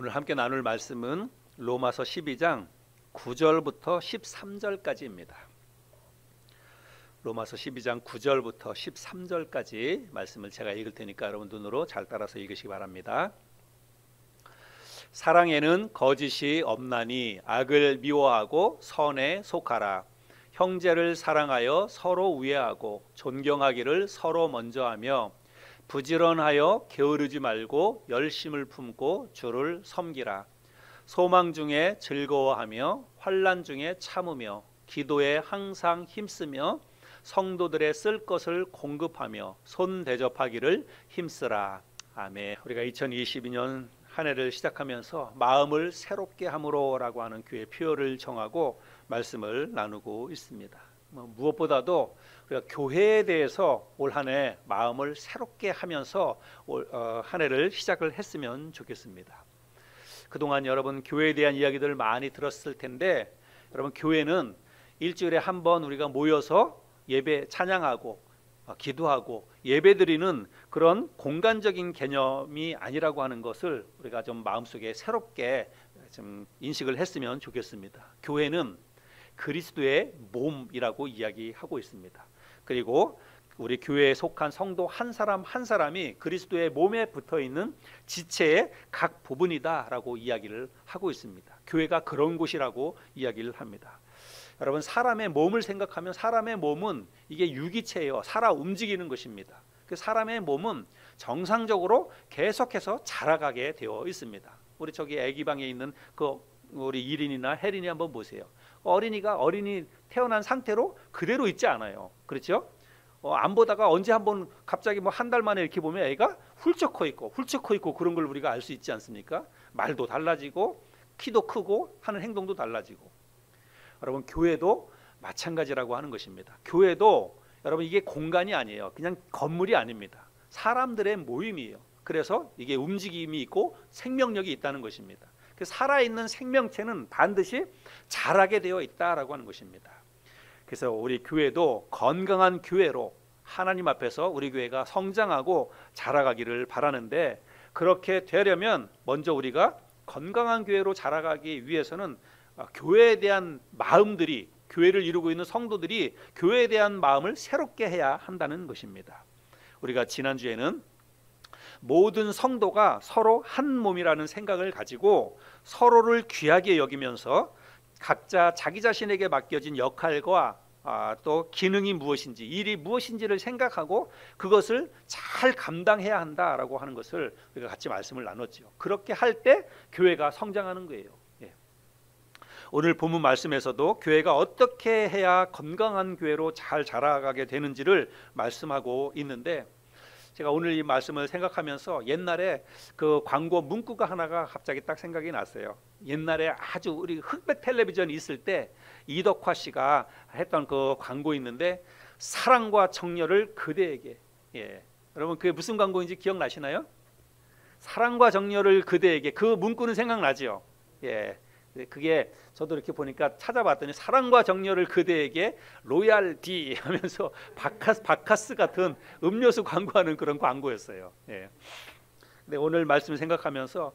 오늘 함께 나눌 말씀은 로마서 12장 9절부터 13절까지입니다. 로마서 12장 9절부터 13절까지 말씀을 제가 읽을 테니까 여러분 눈으로 잘 따라서 읽으시기 바랍니다. 사랑에는 거짓이 없나니 악을 미워하고 선에 속하라. 형제를 사랑하여 서로 우애하고 존경하기를 서로 먼저 하며 부지런하여 게으르지 말고 열심을 품고 주를 섬기라. 소망 중에 즐거워하며 환난 중에 참으며 기도에 항상 힘쓰며 성도들의 쓸 것을 공급하며 손 대접하기를 힘쓰라. 아멘. 우리가 2022년 한 해를 시작하면서 마음을 새롭게 함으로라고 하는 교회 표어를 정하고 말씀을 나누고 있습니다. 무엇보다도 우리가 교회에 대해서 올 한 해 마음을 새롭게 하면서 한 해를 시작을 했으면 좋겠습니다. 그동안 여러분 교회에 대한 이야기들을 많이 들었을 텐데, 여러분 교회는 일주일에 한 번 우리가 모여서 예배 찬양하고 기도하고 예배드리는 그런 공간적인 개념이 아니라고 하는 것을 우리가 좀 마음속에 새롭게 좀 인식을 했으면 좋겠습니다. 교회는 그리스도의 몸이라고 이야기하고 있습니다. 그리고 우리 교회에 속한 성도 한 사람 한 사람이 그리스도의 몸에 붙어있는 지체의 각 부분이다라고 이야기를 하고 있습니다. 교회가 그런 곳이라고 이야기를 합니다. 여러분, 사람의 몸을 생각하면 사람의 몸은 이게 유기체예요. 살아 움직이는 것입니다. 그 사람의 몸은 정상적으로 계속해서 자라가게 되어 있습니다. 우리 저기 아기방에 있는 그 우리 이린이나 혜린이 한번 보세요. 어린이가 어린이 태어난 상태로 그대로 있지 않아요. 그렇죠? 안 보다가 언제 한번 갑자기 뭐 한 달 만에 이렇게 보면 애가 훌쩍 커 있고 그런 걸 우리가 알 수 있지 않습니까? 말도 달라지고 키도 크고 하는 행동도 달라지고. 여러분, 교회도 마찬가지라고 하는 것입니다. 교회도 여러분 이게 공간이 아니에요. 그냥 건물이 아닙니다. 사람들의 모임이에요. 그래서 이게 움직임이 있고 생명력이 있다는 것입니다. 그 살아있는 생명체는 반드시 자라게 되어 있다라고 하는 것입니다. 그래서 우리 교회도 건강한 교회로 하나님 앞에서 우리 교회가 성장하고 자라가기를 바라는데, 그렇게 되려면 먼저 우리가 건강한 교회로 자라가기 위해서는 교회에 대한 마음들이, 교회를 이루고 있는 성도들이 교회에 대한 마음을 새롭게 해야 한다는 것입니다. 우리가 지난주에는 모든 성도가 서로 한 몸이라는 생각을 가지고 서로를 귀하게 여기면서 각자 자기 자신에게 맡겨진 역할과 또 기능이 무엇인지, 일이 무엇인지를 생각하고 그것을 잘 감당해야 한다라고 하는 것을 우리가 같이 말씀을 나눴죠. 그렇게 할 때 교회가 성장하는 거예요. 오늘 본문 말씀에서도 교회가 어떻게 해야 건강한 교회로 잘 자라가게 되는지를 말씀하고 있는데, 제가 오늘 이 말씀을 생각하면서 옛날에 그 광고 문구가 하나가 갑자기 딱 생각이 났어요. 옛날에 아주 우리 흑백 텔레비전이 있을 때 이덕화 씨가 했던 그 광고 있는데, 사랑과 정열을 그대에게. 여러분 그게 무슨 광고인지 기억나시나요? 사랑과 정열을 그대에게. 그 문구는 생각나죠? 그게 저도 이렇게 보니까 찾아봤더니 사랑과 정열을 그대에게 로얄디 하면서 바카스 같은 음료수 광고하는 그런 광고였어요. 근데 오늘 말씀을 생각하면서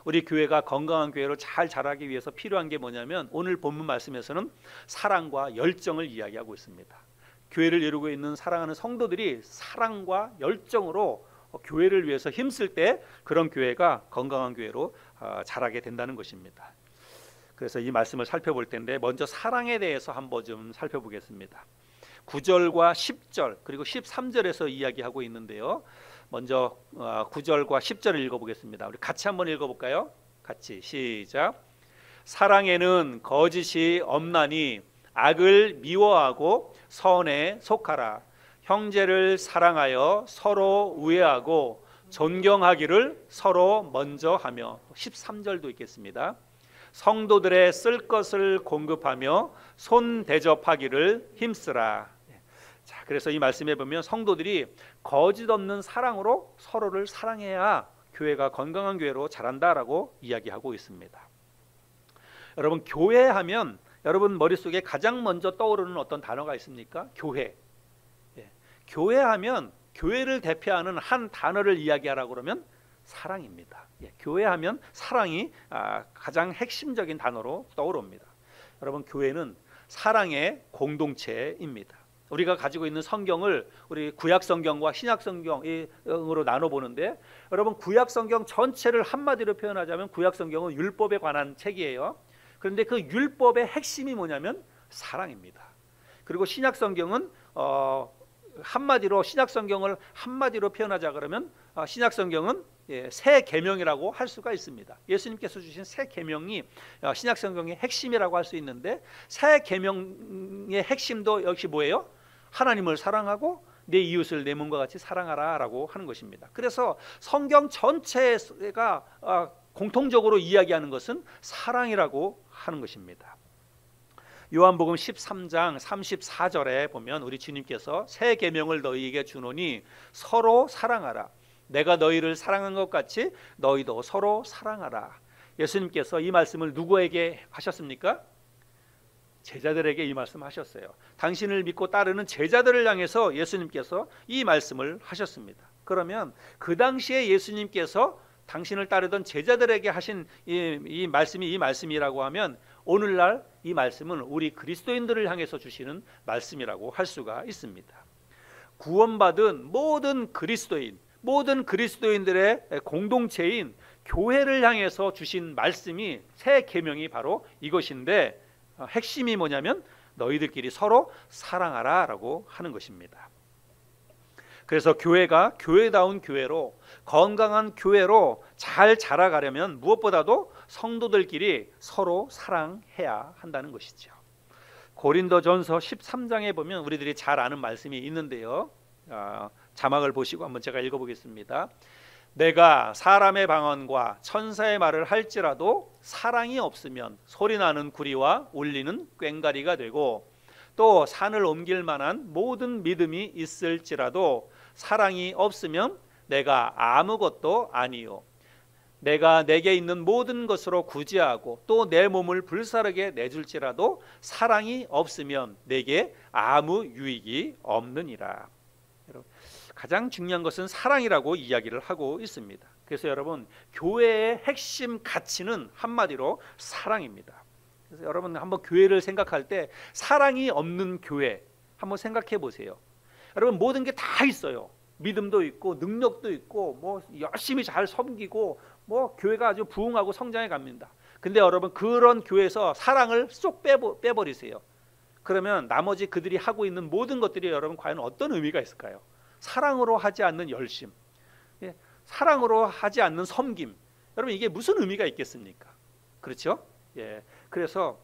우리 교회가 건강한 교회로 잘 자라기 위해서 필요한 게 뭐냐면, 오늘 본문 말씀에서는 사랑과 열정을 이야기하고 있습니다. 교회를 이루고 있는 사랑하는 성도들이 사랑과 열정으로 교회를 위해서 힘쓸 때 그런 교회가 건강한 교회로 자라게 된다는 것입니다. 그래서 이 말씀을 살펴볼 텐데, 먼저 사랑에 대해서 한번 좀 살펴보겠습니다. 9절과 10절 그리고 13절에서 이야기하고 있는데요. 먼저 9절과 10절을 읽어보겠습니다. 우리 같이 한번 읽어볼까요? 같이 시작. 사랑에는 거짓이 없나니 악을 미워하고 선에 속하라. 형제를 사랑하여 서로 우애하고 존경하기를 서로 먼저 하며. 13절도 있겠습니다. 성도들의 쓸 것을 공급하며 손 대접하기를 힘쓰라. 자, 그래서 이 말씀에 보면 성도들이 거짓 없는 사랑으로 서로를 사랑해야 교회가 건강한 교회로 자란다라고 이야기하고 있습니다. 여러분, 교회하면 여러분 머릿속에 가장 먼저 떠오르는 어떤 단어가 있습니까? 교회. 교회하면 교회를 대표하는 한 단어를 이야기하라고 그러면 사랑입니다. 예, 교회하면 사랑이 가장 핵심적인 단어로 떠오릅니다. 여러분, 교회는 사랑의 공동체입니다. 우리가 가지고 있는 성경을 우리 구약 성경과 신약 성경으로 나눠 보는데, 여러분, 구약 성경 전체를 한마디로 표현하자면 구약 성경은 율법에 관한 책이에요. 그런데 그 율법의 핵심이 뭐냐면 사랑입니다. 그리고 신약 성경은 한마디로, 신약 성경을 한마디로 표현하자 그러면 신약 성경은 새 계명이라고 할 수가 있습니다. 예수님께서 주신 새 계명이 신약 성경의 핵심이라고 할 수 있는데, 새 계명의 핵심도 역시 뭐예요? 하나님을 사랑하고 내 이웃을 내 몸과 같이 사랑하라라고 하는 것입니다. 그래서 성경 전체가 공통적으로 이야기하는 것은 사랑이라고 하는 것입니다. 요한복음 13장 34절에 보면 우리 주님께서 새 계명을 너희에게 주노니 서로 사랑하라. 내가 너희를 사랑한 것 같이 너희도 서로 사랑하라. 예수님께서 이 말씀을 누구에게 하셨습니까? 제자들에게 이 말씀하셨어요. 당신을 믿고 따르는 제자들을 향해서 예수님께서 이 말씀을 하셨습니다. 그러면 그 당시에 예수님께서 당신을 따르던 제자들에게 하신 이 말씀이 이 말씀이라고 하면, 오늘날 이 말씀은 우리 그리스도인들을 향해서 주시는 말씀이라고 할 수가 있습니다. 구원받은 모든 그리스도인들의 공동체인 교회를 향해서 주신 말씀이, 새 계명이 바로 이것인데, 핵심이 뭐냐면 너희들끼리 서로 사랑하라 라고 하는 것입니다. 그래서 교회가 교회다운 교회로, 건강한 교회로 잘 자라가려면 무엇보다도 성도들끼리 서로 사랑해야 한다는 것이죠. 고린도전서 13장에 보면 우리들이 잘 아는 말씀이 있는데요, 자막을 보시고 한번 제가 읽어보겠습니다. 내가 사람의 방언과 천사의 말을 할지라도 사랑이 없으면 소리나는 구리와 울리는 꽹과리가 되고, 또 산을 옮길 만한 모든 믿음이 있을지라도 사랑이 없으면 내가 아무것도 아니요. 내가 내게 있는 모든 것으로 구제하고 또 내 몸을 불사르게 내줄지라도 사랑이 없으면 내게 아무 유익이 없느니라. 가장 중요한 것은 사랑이라고 이야기를 하고 있습니다. 그래서 여러분, 교회의 핵심 가치는 한마디로 사랑입니다. 그래서 여러분, 한번 교회를 생각할 때 사랑이 없는 교회 한번 생각해 보세요. 여러분, 모든 게 다 있어요. 믿음도 있고 능력도 있고 뭐 열심히 잘 섬기고 뭐 교회가 아주 부흥하고 성장해 갑니다. 근데 여러분, 그런 교회에서 사랑을 쏙 빼버리세요. 그러면 나머지 그들이 하고 있는 모든 것들이 여러분 과연 어떤 의미가 있을까요? 사랑으로 하지 않는 열심, 사랑으로 하지 않는 섬김, 여러분 이게 무슨 의미가 있겠습니까? 그렇죠? 그래서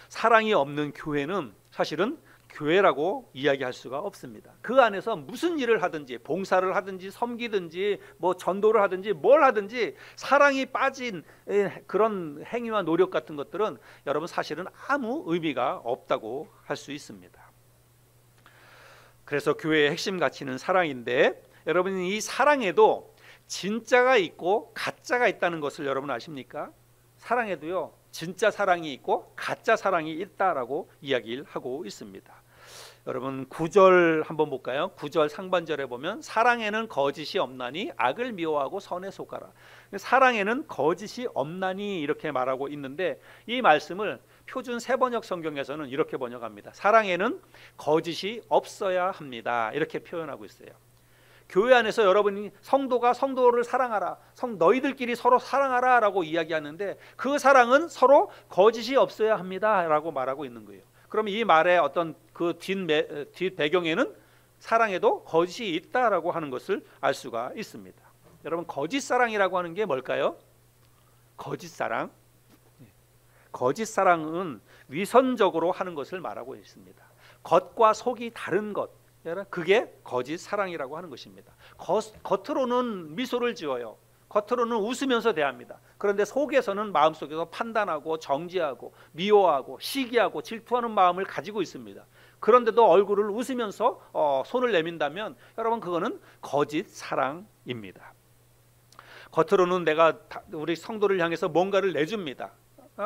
사랑이 없는 교회는 사실은 교회라고 이야기할 수가 없습니다. 그 안에서 무슨 일을 하든지, 봉사를 하든지 섬기든지 뭐 전도를 하든지 뭘 하든지 사랑이 빠진 그런 행위와 노력 같은 것들은 여러분 사실은 아무 의미가 없다고 할 수 있습니다. 그래서 교회의 핵심 가치는 사랑인데, 여러분 이 사랑에도 진짜가 있고 가짜가 있다는 것을 여러분 아십니까? 사랑에도요, 진짜 사랑이 있고 가짜 사랑이 있다라고 이야기를 하고 있습니다. 여러분 9절 한번 볼까요? 9절 상반절에 보면 사랑에는 거짓이 없나니 악을 미워하고 선에 속하라. 사랑에는 거짓이 없나니 이렇게 말하고 있는데, 이 말씀을 표준 세번역 성경에서는 이렇게 번역합니다. 사랑에는 거짓이 없어야 합니다. 이렇게 표현하고 있어요. 교회 안에서 여러분이 성도가 성도를 사랑하라, 너희들끼리 서로 사랑하라 라고 이야기하는데, 그 사랑은 서로 거짓이 없어야 합니다 라고 말하고 있는 거예요. 그럼 이 말의 어떤 그 뒷 배경에는 사랑에도 거짓이 있다라고 하는 것을 알 수가 있습니다. 여러분, 거짓 사랑이라고 하는 게 뭘까요? 거짓 사랑, 거짓 사랑은 위선적으로 하는 것을 말하고 있습니다. 겉과 속이 다른 것, 그게 거짓 사랑이라고 하는 것입니다. 겉으로는 미소를 지어요. 겉으로는 웃으면서 대합니다. 그런데 속에서는 마음속에서 판단하고 정죄하고 미워하고 시기하고 질투하는 마음을 가지고 있습니다. 그런데도 얼굴을 웃으면서 손을 내민다면 여러분, 그거는 거짓 사랑입니다. 겉으로는 내가 우리 성도를 향해서 뭔가를 내줍니다.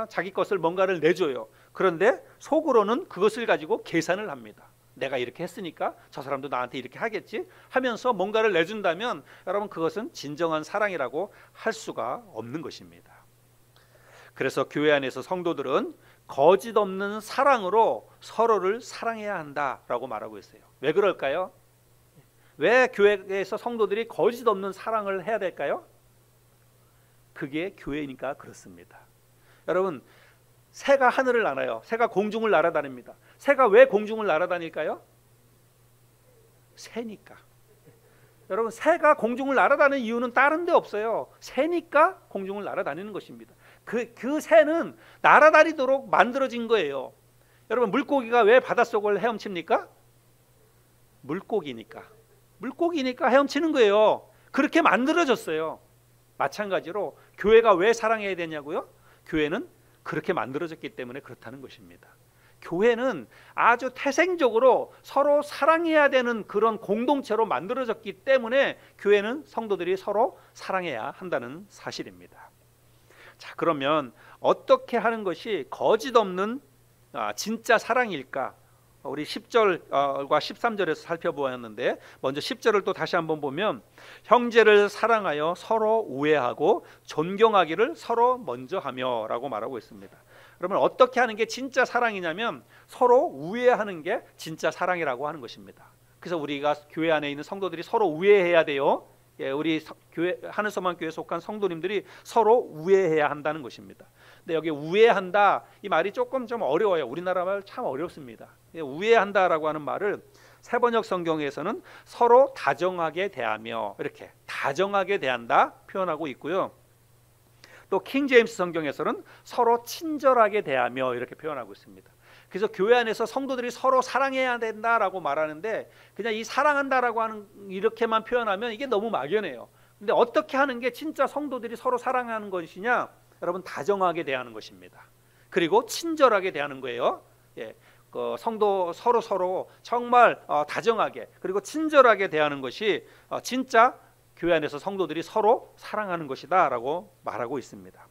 자기 것을 뭔가를 내줘요. 그런데 속으로는 그것을 가지고 계산을 합니다. 내가 이렇게 했으니까 저 사람도 나한테 이렇게 하겠지 하면서 뭔가를 내준다면 여러분 그것은 진정한 사랑이라고 할 수가 없는 것입니다. 그래서 교회 안에서 성도들은 거짓 없는 사랑으로 서로를 사랑해야 한다라고 말하고 있어요. 왜 그럴까요? 왜 교회에서 성도들이 거짓 없는 사랑을 해야 될까요? 그게 교회니까 그렇습니다. 여러분, 새가 하늘을 날아요. 새가 공중을 날아다닙니다. 새가 왜 공중을 날아다닐까요? 새니까. 여러분, 새가 공중을 날아다니는 이유는 다른 데 없어요. 새니까 공중을 날아다니는 것입니다. 그 새는 날아다니도록 만들어진 거예요. 여러분, 물고기가 왜 바닷속을 헤엄칩니까? 물고기니까 헤엄치는 거예요. 그렇게 만들어졌어요. 마찬가지로 교회가 왜 사랑해야 되냐고요? 교회는 그렇게 만들어졌기 때문에 그렇다는 것입니다. 교회는 아주 태생적으로 서로 사랑해야 되는 그런 공동체로 만들어졌기 때문에 교회는 성도들이 서로 사랑해야 한다는 사실입니다. 자, 그러면 어떻게 하는 것이 거짓 없는 진짜 사랑일까? 우리 10절과 13절에서 살펴보았는데 먼저 10절을 또 다시 한번 보면 형제를 사랑하여 서로 우애하고 존경하기를 서로 먼저 하며 라고 말하고 있습니다. 그러면 어떻게 하는 게 진짜 사랑이냐면 서로 우애하는 게 진짜 사랑이라고 하는 것입니다. 그래서 우리가 교회 안에 있는 성도들이 서로 우애해야 돼요. 우리 교회 하늘서만 교회에 속한 성도님들이 서로 우애해야 한다는 것입니다. 근데 여기 우애한다 이 말이 조금 좀 어려워요. 우리나라 말 참 어렵습니다. 우애한다라고 하는 말을 세번역 성경에서는 서로 다정하게 대하며 이렇게 다정하게 대한다 표현하고 있고요. 또 킹 제임스 성경에서는 서로 친절하게 대하며 이렇게 표현하고 있습니다. 그래서 교회 안에서 성도들이 서로 사랑해야 된다라고 말하는데 그냥 이 사랑한다라고 하는 이렇게만 표현하면 이게 너무 막연해요. 근데 어떻게 하는 게 진짜 성도들이 서로 사랑하는 것이냐? 여러분 다정하게 대하는 것입니다. 그리고 친절하게 대하는 거예요. 성도 서로 정말 다정하게 그리고 친절하게 대하는 것이 진짜 교회 안에서 성도들이 서로 사랑하는 것이다라고 말하고 있습니다.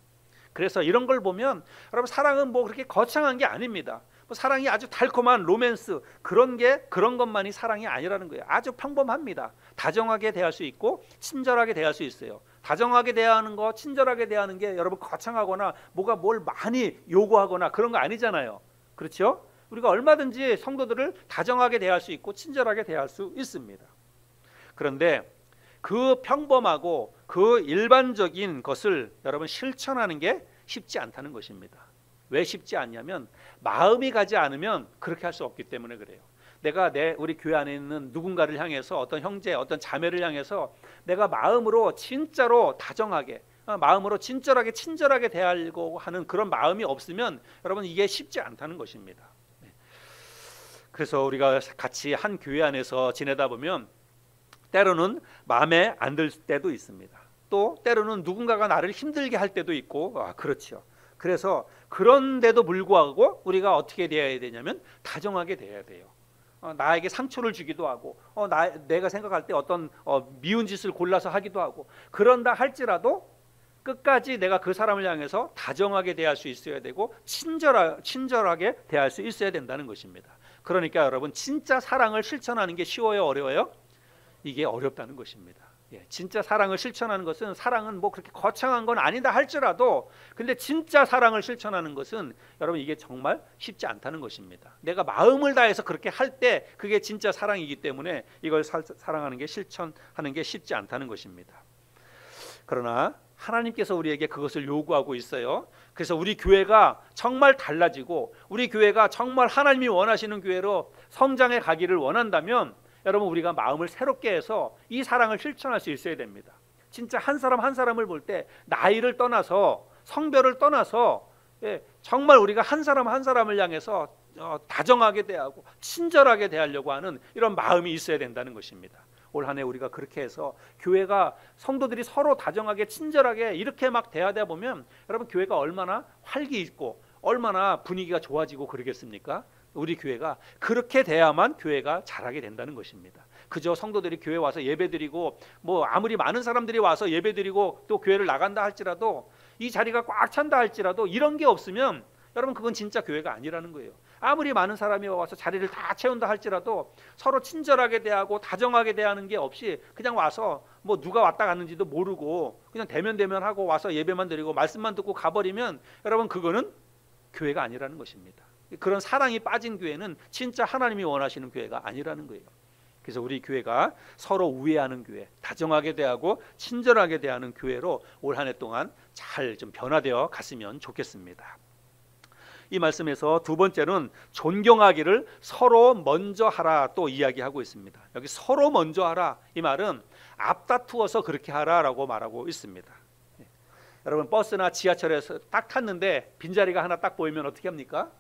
그래서 이런 걸 보면 여러분 사랑은 뭐 그렇게 거창한 게 아닙니다. 사랑이 아주 달콤한 로맨스 그런 것만이 사랑이 아니라는 거예요. 아주 평범합니다. 다정하게 대할 수 있고 친절하게 대할 수 있어요. 다정하게 대하는 거, 친절하게 대하는 게 여러분 거창하거나 뭐가 뭘 많이 요구하거나 그런 거 아니잖아요. 그렇죠? 우리가 얼마든지 성도들을 다정하게 대할 수 있고 친절하게 대할 수 있습니다. 그런데 그 평범하고 그 일반적인 것을 여러분 실천하는 게 쉽지 않다는 것입니다. 왜 쉽지 않냐면 마음이 가지 않으면 그렇게 할 수 없기 때문에 그래요. 내가 우리 교회 안에 있는 누군가를 향해서 어떤 형제, 어떤 자매를 향해서 내가 마음으로 진짜로 다정하게 마음으로 친절하게 대하려고 하는 그런 마음이 없으면 여러분 이게 쉽지 않다는 것입니다. 그래서 우리가 같이 한 교회 안에서 지내다 보면 때로는 마음에 안 들 때도 있습니다. 또 때로는 누군가가 나를 힘들게 할 때도 있고 그렇죠. 그래서 그런데도 불구하고 우리가 어떻게 대해야 되냐면 다정하게 대해야 돼요. 나에게 상처를 주기도 하고 내가 생각할 때 어떤 미운 짓을 골라서 하기도 하고 그런다 할지라도 끝까지 내가 그 사람을 향해서 다정하게 대할 수 있어야 되고 친절하게 대할 수 있어야 된다는 것입니다. 그러니까 여러분 진짜 사랑을 실천하는 게 쉬워요, 어려워요? 이게 어렵다는 것입니다. 진짜 사랑을 실천하는 것은 사랑은 뭐 그렇게 거창한 건 아니다 할지라도 근데 진짜 사랑을 실천하는 것은 여러분 이게 정말 쉽지 않다는 것입니다. 내가 마음을 다해서 그렇게 할 때 그게 진짜 사랑이기 때문에 이걸 사랑하는 게 실천하는 게 쉽지 않다는 것입니다. 그러나 하나님께서 우리에게 그것을 요구하고 있어요. 그래서 우리 교회가 정말 달라지고 우리 교회가 정말 하나님이 원하시는 교회로 성장해 가기를 원한다면 여러분 우리가 마음을 새롭게 해서 이 사랑을 실천할 수 있어야 됩니다. 진짜 한 사람 한 사람을 볼 때 나이를 떠나서 성별을 떠나서 정말 우리가 한 사람 한 사람을 향해서 다정하게 대하고 친절하게 대하려고 하는 이런 마음이 있어야 된다는 것입니다. 올 한 해 우리가 그렇게 해서 교회가 성도들이 서로 다정하게 친절하게 이렇게 막 대하다 보면 여러분 교회가 얼마나 활기 있고 얼마나 분위기가 좋아지고 그러겠습니까? 우리 교회가 그렇게 돼야만 교회가 자라게 된다는 것입니다. 그저 성도들이 교회 와서 예배드리고 뭐 아무리 많은 사람들이 와서 예배드리고 또 교회를 나간다 할지라도 이 자리가 꽉 찬다 할지라도 이런 게 없으면 여러분 그건 진짜 교회가 아니라는 거예요. 아무리 많은 사람이 와서 자리를 다 채운다 할지라도 서로 친절하게 대하고 다정하게 대하는 게 없이 그냥 와서 뭐 누가 왔다 갔는지도 모르고 그냥 대면하고 와서 예배만 드리고 말씀만 듣고 가버리면 여러분 그거는 교회가 아니라는 것입니다. 그런 사랑이 빠진 교회는 진짜 하나님이 원하시는 교회가 아니라는 거예요. 그래서 우리 교회가 서로 우애하는 교회, 다정하게 대하고 친절하게 대하는 교회로 올 한 해 동안 잘 좀 변화되어 갔으면 좋겠습니다. 이 말씀에서 두 번째는 존경하기를 서로 먼저 하라 또 이야기하고 있습니다. 여기 서로 먼저 하라, 이 말은 앞다투어서 그렇게 하라라고 말하고 있습니다. 여러분 버스나 지하철에서 딱 탔는데 빈자리가 하나 딱 보이면 어떻게 합니까?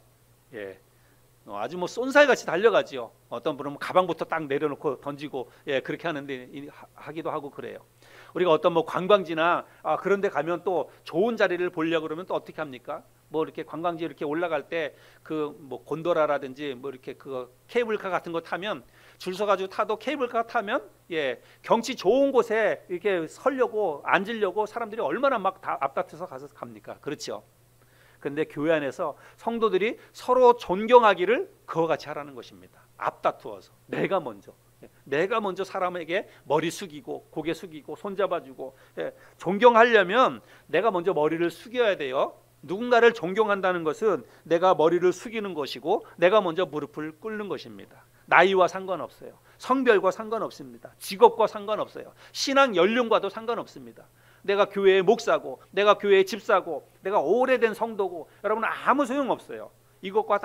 아주 뭐 쏜살같이 달려가지요. 어떤 분은 가방부터 딱 내려놓고 던지고 그렇게 하기도 하고 그래요. 우리가 어떤 뭐 관광지나 그런 데 가면 또 좋은 자리를 보려고 그러면 또 어떻게 합니까? 뭐 이렇게 관광지 이렇게 올라갈 때 그 뭐 곤도라라든지 뭐 이렇게 그 케이블카 같은 거 타면 줄 서가지고 타도 케이블카 타면 경치 좋은 곳에 이렇게 서려고 앉으려고 사람들이 얼마나 막 다 앞다퉈서 가서 갑니까? 그렇죠. 그런데 교회 안에서 성도들이 서로 존경하기를 그와 같이 하라는 것입니다. 앞다투어서 내가 먼저 사람에게 머리 숙이고 고개 숙이고 손잡아주고 존경하려면 내가 먼저 머리를 숙여야 돼요. 누군가를 존경한다는 것은 내가 머리를 숙이는 것이고 내가 먼저 무릎을 꿇는 것입니다. 나이와 상관없어요. 성별과 상관없습니다. 직업과 상관없어요. 신앙 연령과도 상관없습니다. 내가 교회의 목사고 내가 교회의 집사고 내가 오래된 성도고 여러분 아무 소용없어요. 이것과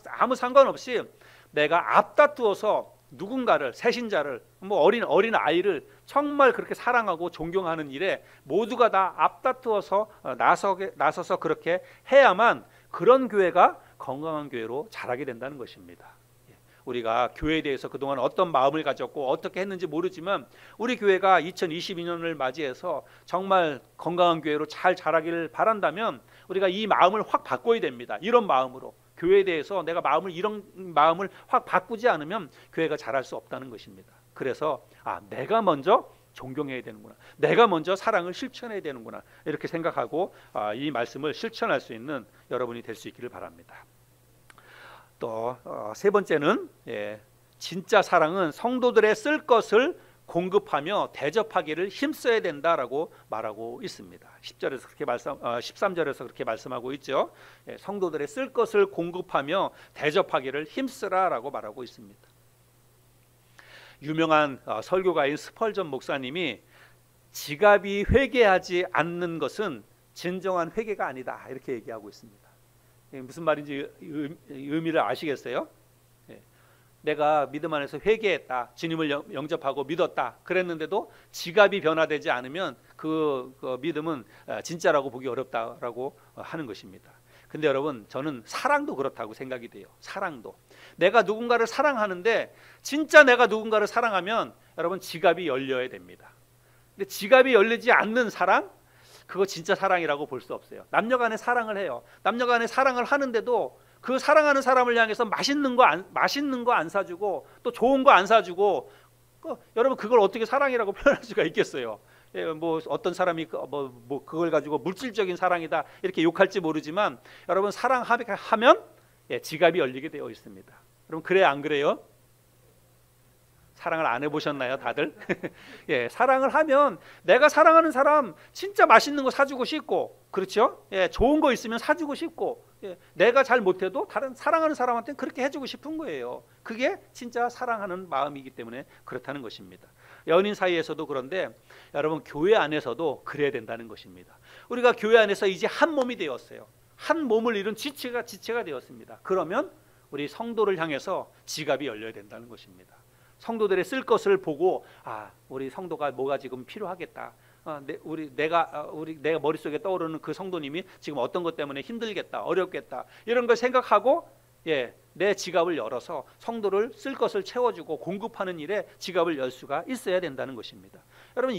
아무 상관없이 내가 앞다투어서 누군가를 새신자를 뭐 어린 아이를 정말 그렇게 사랑하고 존경하는 일에 모두가 다 앞다투어서 나서서 그렇게 해야만 그런 교회가 건강한 교회로 자라게 된다는 것입니다. 우리가 교회에 대해서 그동안 어떤 마음을 가졌고 어떻게 했는지 모르지만 우리 교회가 2022년을 맞이해서 정말 건강한 교회로 잘 자라기를 바란다면 우리가 이 마음을 확 바꿔야 됩니다. 이런 마음으로 교회에 대해서 내가 이런 마음을 확 바꾸지 않으면 교회가 자랄 수 없다는 것입니다. 그래서 내가 먼저 존경해야 되는구나, 내가 먼저 사랑을 실천해야 되는구나 이렇게 생각하고 이 말씀을 실천할 수 있는 여러분이 될 수 있기를 바랍니다. 또 세 번째는 진짜 사랑은 성도들의 쓸 것을 공급하며 대접하기를 힘써야 된다라고 말하고 있습니다. 10절에서 그렇게 13절에서 그렇게 말씀하고 있죠. 성도들의 쓸 것을 공급하며 대접하기를 힘쓰라라고 말하고 있습니다. 유명한 설교가인 스펄전 목사님이 지갑이 회개하지 않는 것은 진정한 회개가 아니다 이렇게 얘기하고 있습니다. 무슨 말인지 의미를 아시겠어요? 내가 믿음 안에서 회개했다, 주님을 영접하고 믿었다 그랬는데도 지갑이 변화되지 않으면 그 믿음은 진짜라고 보기 어렵다라고 하는 것입니다. 근데 여러분 저는 사랑도 그렇다고 생각이 돼요. 사랑도 내가 누군가를 사랑하는데 진짜 내가 누군가를 사랑하면 여러분 지갑이 열려야 됩니다. 근데 지갑이 열리지 않는 사랑, 그거 진짜 사랑이라고 볼 수 없어요. 남녀간에 사랑을 해요. 남녀간에 사랑을 하는데도 그 사랑하는 사람을 향해서 맛있는 거 안 사주고 또 좋은 거 안 사주고 여러분 그걸 어떻게 사랑이라고 표현할 수가 있겠어요? 뭐 어떤 사람이 뭐 그걸 가지고 물질적인 사랑이다 이렇게 욕할지 모르지만 여러분 사랑하면 지갑이 열리게 되어 있습니다. 여러분 그래요 안 그래요? 사랑을 안 해보셨나요 다들? 사랑을 하면 내가 사랑하는 사람 진짜 맛있는 거 사주고 싶고 그렇죠? 좋은 거 있으면 사주고 싶고 내가 잘 못해도 다른 사랑하는 사람한테는 그렇게 해주고 싶은 거예요. 그게 진짜 사랑하는 마음이기 때문에 그렇다는 것입니다. 연인 사이에서도 그런데 여러분 교회 안에서도 그래야 된다는 것입니다. 우리가 교회 안에서 이제 한 몸이 되었어요. 한 몸을 이룬 지체가 되었습니다. 그러면 우리 성도를 향해서 지갑이 열려야 된다는 것입니다. 성도들의 쓸 것을 보고 우리 성도가 뭐가 지금 필요하겠다. 내가 머릿속에 떠오르는 그 성도님이 지금 어떤 것 때문에 힘들겠다, 어렵겠다 이런 걸 생각하고 내 지갑을 열어서 성도를 쓸 것을 채워주고 공급하는 일에 지갑을 열 수가 있어야 된다는 것입니다. 여러분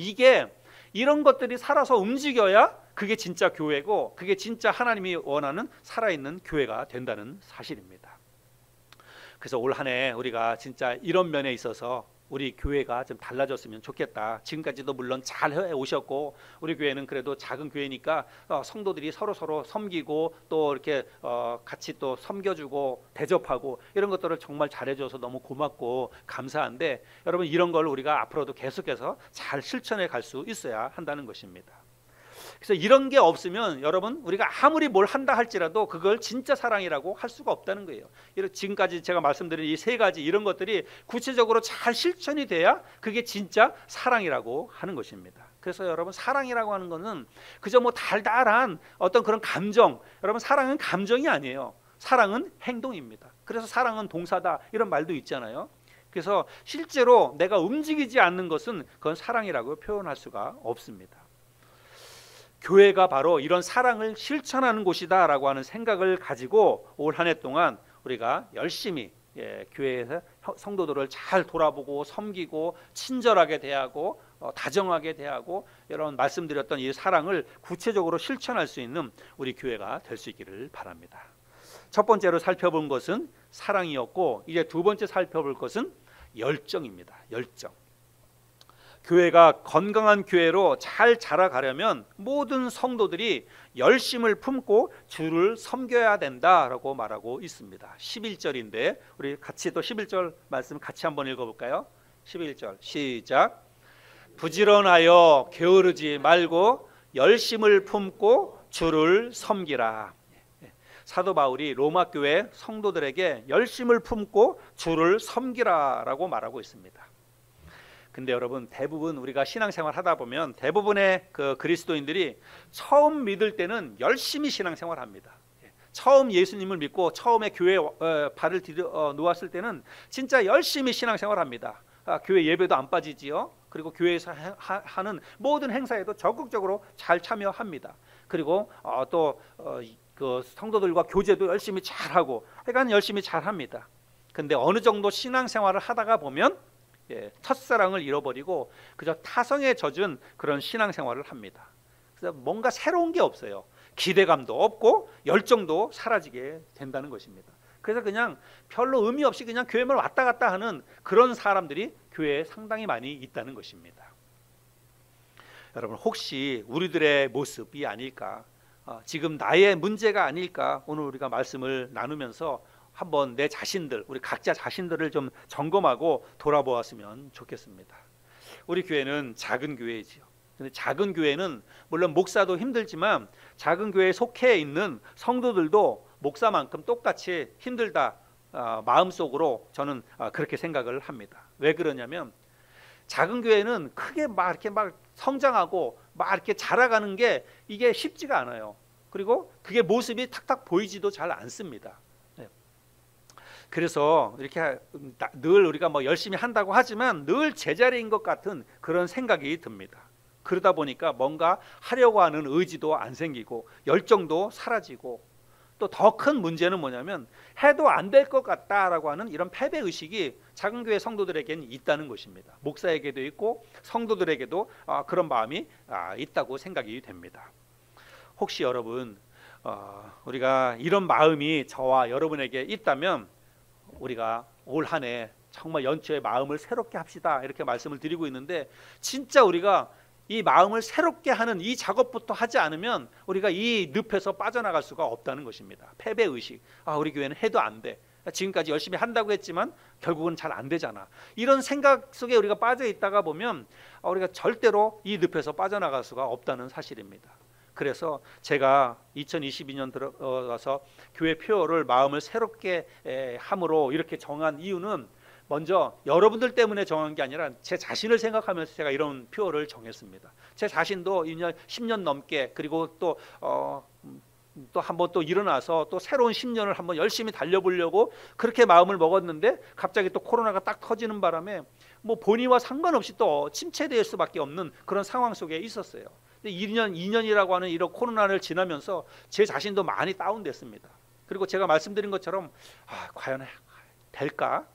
이런 것들이 살아서 움직여야 그게 진짜 교회고 그게 진짜 하나님이 원하는 살아있는 교회가 된다는 사실입니다. 그래서 올 한 해 우리가 진짜 이런 면에 있어서 우리 교회가 좀 달라졌으면 좋겠다. 지금까지도 물론 잘 해오셨고 우리 교회는 그래도 작은 교회니까 성도들이 서로 섬기고 또 이렇게 같이 또 섬겨주고 대접하고 이런 것들을 정말 잘해줘서 너무 고맙고 감사한데, 여러분 이런 걸 우리가 앞으로도 계속해서 잘 실천해 갈 수 있어야 한다는 것입니다. 그래서 이런 게 없으면 여러분 우리가 아무리 뭘 한다 할지라도 그걸 진짜 사랑이라고 할 수가 없다는 거예요. 지금까지 제가 말씀드린 이 세 가지 이런 것들이 구체적으로 잘 실천이 돼야 그게 진짜 사랑이라고 하는 것입니다. 그래서 여러분 사랑이라고 하는 것은 그저 뭐 달달한 어떤 그런 감정, 여러분 사랑은 감정이 아니에요. 사랑은 행동입니다. 그래서 사랑은 동사다 이런 말도 있잖아요. 그래서 실제로 내가 움직이지 않는 것은 그건 사랑이라고 표현할 수가 없습니다. 교회가 바로 이런 사랑을 실천하는 곳이다라고 하는 생각을 가지고 올 한 해 동안 우리가 열심히 교회에서 성도들을 잘 돌아보고 섬기고 친절하게 대하고 다정하게 대하고 이런 말씀드렸던 이 사랑을 구체적으로 실천할 수 있는 우리 교회가 될 수 있기를 바랍니다. 첫 번째로 살펴본 것은 사랑이었고, 이제 두 번째 살펴볼 것은 열정입니다. 열정. 교회가 건강한 교회로 잘 자라가려면 모든 성도들이 열심을 품고 주를 섬겨야 된다라고 말하고 있습니다. 11절인데 우리 같이 또 11절 말씀 같이 한번 읽어볼까요? 11절 시작. 부지런하여 게으르지 말고 열심을 품고 주를 섬기라. 사도 바울이 로마 교회 성도들에게 열심을 품고 주를 섬기라라고 말하고 있습니다. 근데 여러분 대부분 우리가 신앙생활 하다 보면 대부분의 그 그리스도인들이 처음 믿을 때는 열심히 신앙생활 합니다. 처음 예수님을 믿고 처음에 교회에 발을 놓았을 때는 진짜 열심히 신앙생활 합니다. 교회 예배도 안 빠지지요. 그리고 교회에서 하는 모든 행사에도 적극적으로 잘 참여합니다. 그리고 또 그 성도들과 교제도 열심히 잘하고 그러니까 열심히 잘합니다. 근데 어느 정도 신앙생활을 하다가 보면 첫사랑을 잃어버리고 그저 타성에 젖은 그런 신앙생활을 합니다. 그래서 뭔가 새로운 게 없어요. 기대감도 없고 열정도 사라지게 된다는 것입니다. 그래서 그냥 별로 의미 없이 그냥 교회만 왔다 갔다 하는 그런 사람들이 교회에 상당히 많이 있다는 것입니다. 여러분 혹시 우리들의 모습이 아닐까, 지금 나의 문제가 아닐까, 오늘 우리가 말씀을 나누면서 한번 내 자신들, 우리 각자 자신들을 좀 점검하고 돌아보았으면 좋겠습니다. 우리 교회는 작은 교회이지요. 근데 작은 교회는 물론 목사도 힘들지만 작은 교회에 속해 있는 성도들도 목사만큼 똑같이 힘들다, 마음속으로 저는 그렇게 생각을 합니다. 왜 그러냐면 작은 교회는 크게 막 이렇게 막 성장하고 막 이렇게 자라가는 게 이게 쉽지가 않아요. 그리고 그게 모습이 탁탁 보이지도 잘 않습니다. 그래서 이렇게 늘 우리가 뭐 열심히 한다고 하지만 늘 제자리인 것 같은 그런 생각이 듭니다. 그러다 보니까 뭔가 하려고 하는 의지도 안 생기고 열정도 사라지고, 또 더 큰 문제는 뭐냐면 해도 안 될 것 같다라고 하는 이런 패배의식이 작은 교회 성도들에게는 있다는 것입니다. 목사에게도 있고 성도들에게도 그런 마음이 있다고 생각이 됩니다. 혹시 여러분 우리가 이런 마음이 저와 여러분에게 있다면 우리가 올 한 해 정말 연초에 마음을 새롭게 합시다 이렇게 말씀을 드리고 있는데, 진짜 우리가 이 마음을 새롭게 하는 이 작업부터 하지 않으면 우리가 이 늪에서 빠져나갈 수가 없다는 것입니다. 패배의식, 우리 교회는 해도 안 돼, 지금까지 열심히 한다고 했지만 결국은 잘 안 되잖아, 이런 생각 속에 우리가 빠져 있다가 보면 우리가 절대로 이 늪에서 빠져나갈 수가 없다는 사실입니다. 그래서 제가 2022년 들어가서 교회 표어를 마음을 새롭게 함으로 이렇게 정한 이유는 먼저 여러분들 때문에 정한 게 아니라 제 자신을 생각하면서 제가 이런 표어를 정했습니다. 제 자신도 2년, 10년 넘게, 그리고 또 한번 또 일어나서 또 새로운 10년을 한번 열심히 달려보려고 그렇게 마음을 먹었는데 갑자기 또 코로나가 딱 터지는 바람에 뭐 본의와 상관없이 또 침체될 수밖에 없는 그런 상황 속에 있었어요. 2년이라고 하는 이런 코로나를 지나면서 제 자신도 많이 다운됐습니다. 그리고 제가 말씀드린 것처럼 과연 될까?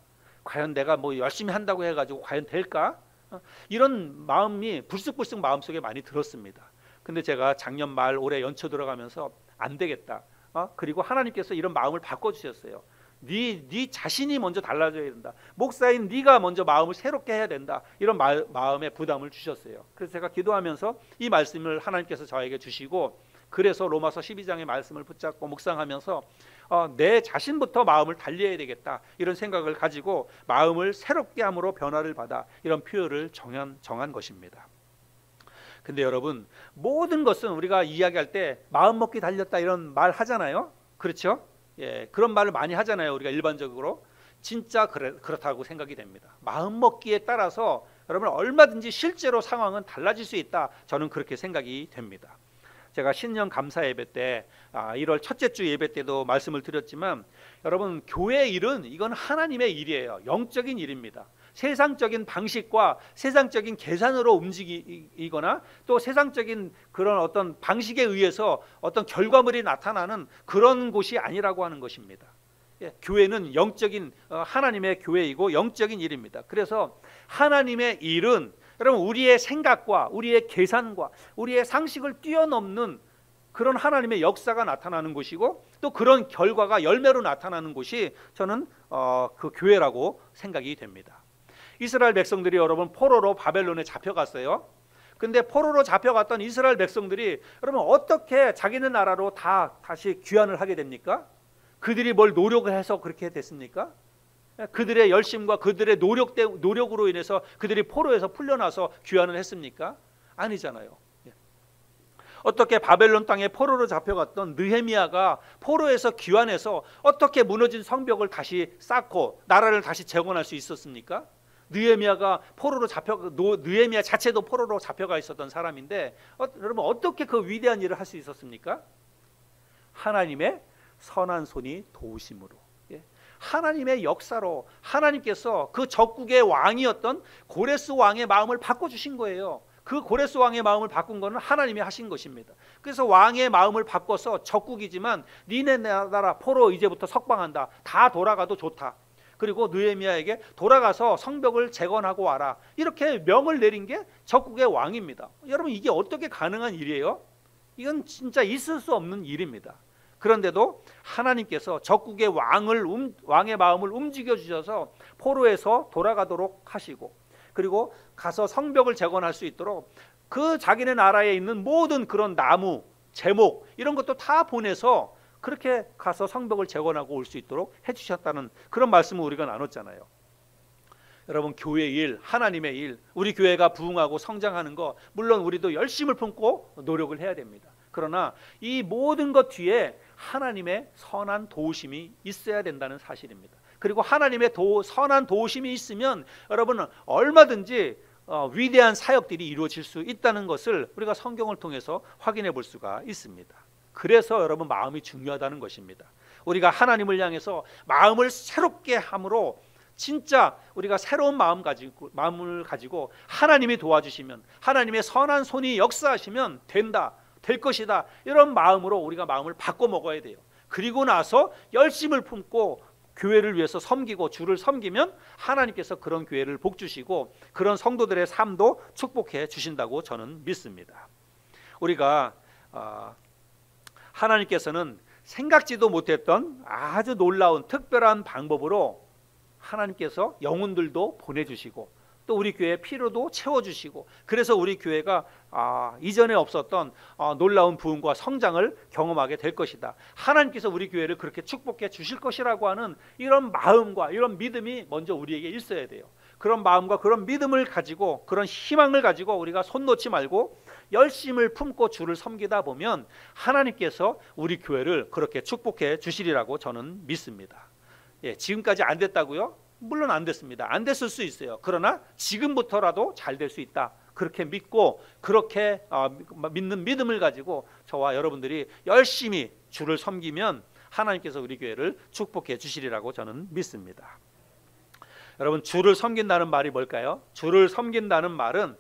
과연 내가 뭐 열심히 한다고 해가지고 과연 될까? 이런 마음이 불쑥불쑥 마음속에 많이 들었습니다. 근데 제가 작년 말 올해 연초 들어가면서 안 되겠다. 그리고 하나님께서 이런 마음을 바꿔주셨어요. 네 자신이 먼저 달라져야 된다. 목사인 네가 먼저 마음을 새롭게 해야 된다. 이런 마음의 부담을 주셨어요. 그래서 제가 기도하면서 이 말씀을 하나님께서 저에게 주시고, 그래서 로마서 12장의 말씀을 붙잡고 묵상하면서 내 자신부터 마음을 달리해야 되겠다, 이런 생각을 가지고 마음을 새롭게 함으로 변화를 받아, 이런 표현을 정한 것입니다. 근데 여러분, 모든 것은 우리가 이야기할 때 마음 먹기 달렸다 이런 말 하잖아요. 그렇죠? 예, 그런 말을 많이 하잖아요. 우리가 일반적으로. 진짜 그렇다고 생각이 됩니다. 마음 먹기에 따라서 여러분 얼마든지 실제로 상황은 달라질 수 있다, 저는 그렇게 생각이 됩니다. 제가 신년 감사 예배 때 1월 첫째 주 예배 때도 말씀을 드렸지만, 여러분 교회 일은 이건 하나님의 일이에요. 영적인 일입니다. 세상적인 방식과 세상적인 계산으로 움직이거나 또 세상적인 그런 어떤 방식에 의해서 어떤 결과물이 나타나는 그런 곳이 아니라고 하는 것입니다. 교회는 영적인 하나님의 교회이고 영적인 일입니다. 그래서 하나님의 일은 여러분 우리의 생각과 우리의 계산과 우리의 상식을 뛰어넘는 그런 하나님의 역사가 나타나는 곳이고, 또 그런 결과가 열매로 나타나는 곳이 저는 그 교회라고 생각이 됩니다. 이스라엘 백성들이 여러분 포로로 바벨론에 잡혀갔어요. 근데 포로로 잡혀갔던 이스라엘 백성들이 여러분 어떻게 자기네 나라로 다시 귀환을 하게 됩니까? 그들이 뭘 노력을 해서 그렇게 됐습니까? 그들의 열심과 그들의 노력으로 인해서 그들이 포로에서 풀려나서 귀환을 했습니까? 아니잖아요. 어떻게 바벨론 땅에 포로로 잡혀갔던 느헤미야가 포로에서 귀환해서 어떻게 무너진 성벽을 다시 쌓고 나라를 다시 재건할 수 있었습니까? 느헤미야 자체도 포로로 잡혀가 있었던 사람인데 여러분 어떻게 그 위대한 일을 할 수 있었습니까? 하나님의 선한 손이 도우심으로, 하나님의 역사로 하나님께서 그 적국의 왕이었던 고레스 왕의 마음을 바꿔주신 거예요. 그 고레스 왕의 마음을 바꾼 것은 하나님이 하신 것입니다. 그래서 왕의 마음을 바꿔서 적국이지만 니네 나라 포로 이제부터 석방한다, 다 돌아가도 좋다, 그리고 느헤미야에게 돌아가서 성벽을 재건하고 와라, 이렇게 명을 내린 게 적국의 왕입니다. 여러분 이게 어떻게 가능한 일이에요? 이건 진짜 있을 수 없는 일입니다. 그런데도 하나님께서 적국의 왕의 마음을 움직여 주셔서 포로에서 돌아가도록 하시고, 그리고 가서 성벽을 재건할 수 있도록 그 자기네 나라에 있는 모든 그런 나무, 제목 이런 것도 다 보내서 그렇게 가서 성벽을 재건하고 올 수 있도록 해주셨다는 그런 말씀을 우리가 나눴잖아요. 여러분 교회 일, 하나님의 일, 우리 교회가 부흥하고 성장하는 거 물론 우리도 열심을 품고 노력을 해야 됩니다. 그러나 이 모든 것 뒤에 하나님의 선한 도우심이 있어야 된다는 사실입니다. 그리고 하나님의 선한 도우심이 있으면 여러분은 얼마든지 위대한 사역들이 이루어질 수 있다는 것을 우리가 성경을 통해서 확인해 볼 수가 있습니다. 그래서 여러분 마음이 중요하다는 것입니다. 우리가 하나님을 향해서 마음을 새롭게 함으로 진짜 우리가 새로운 마음을 가지고 하나님이 도와주시면, 하나님의 선한 손이 역사하시면 된다, 될 것이다, 이런 마음으로 우리가 마음을 바꿔 먹어야 돼요. 그리고 나서 열심을 품고 교회를 위해서 섬기고 주를 섬기면 하나님께서 그런 교회를 복주시고 그런 성도들의 삶도 축복해 주신다고 저는 믿습니다. 우리가 하나님께서는 생각지도 못했던 아주 놀라운 특별한 방법으로 하나님께서 영혼들도 보내주시고 또 우리 교회의 필요도 채워주시고, 그래서 우리 교회가 이전에 없었던 놀라운 부흥과 성장을 경험하게 될 것이다, 하나님께서 우리 교회를 그렇게 축복해 주실 것이라고 하는 이런 마음과 이런 믿음이 먼저 우리에게 있어야 돼요. 그런 마음과 그런 믿음을 가지고 그런 희망을 가지고 우리가 손 놓지 말고 열심을 품고 주를 섬기다 보면 하나님께서 우리 교회를 그렇게 축복해 주시리라고 저는 믿습니다. 지금까지 안 됐다고요? 물론 안 됐습니다. 안 됐을 수 있어요. 그러나 지금부터라도 잘 될 수 있다, 그렇게 믿고 그렇게 믿는 믿음을 가지고 저와 여러분들이 열심히 주를 섬기면 하나님께서 우리 교회를 축복해 주시리라고 저는 믿습니다. 여러분 주를 섬긴다는 말이 뭘까요? 주를 섬긴다는 말은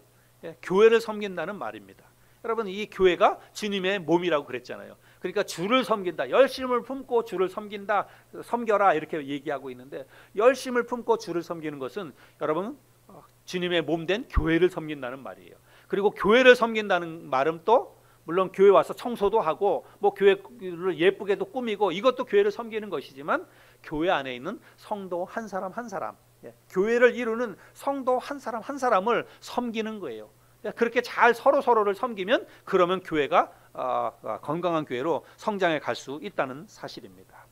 교회를 섬긴다는 말입니다. 여러분 이 교회가 주님의 몸이라고 그랬잖아요. 그러니까 주를 섬긴다, 열심을 품고 주를 섬긴다, 섬겨라 이렇게 얘기하고 있는데, 열심을 품고 주를 섬기는 것은 여러분 주님의 몸된 교회를 섬긴다는 말이에요. 그리고 교회를 섬긴다는 말은 또 물론 교회 와서 청소도 하고 뭐 교회를 예쁘게도 꾸미고 이것도 교회를 섬기는 것이지만, 교회 안에 있는 성도 한 사람 한 사람, 교회를 이루는 성도 한 사람 한 사람을 섬기는 거예요. 그렇게 잘 서로를 섬기면 그러면 교회가 건강한 교회로 성장해 갈 수 있다는 사실입니다.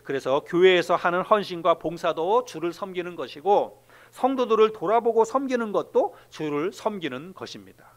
그래서 교회에서 하는 헌신과 봉사도 주를 섬기는 것이고, 성도들을 돌아보고 섬기는 것도 주를 섬기는 것입니다.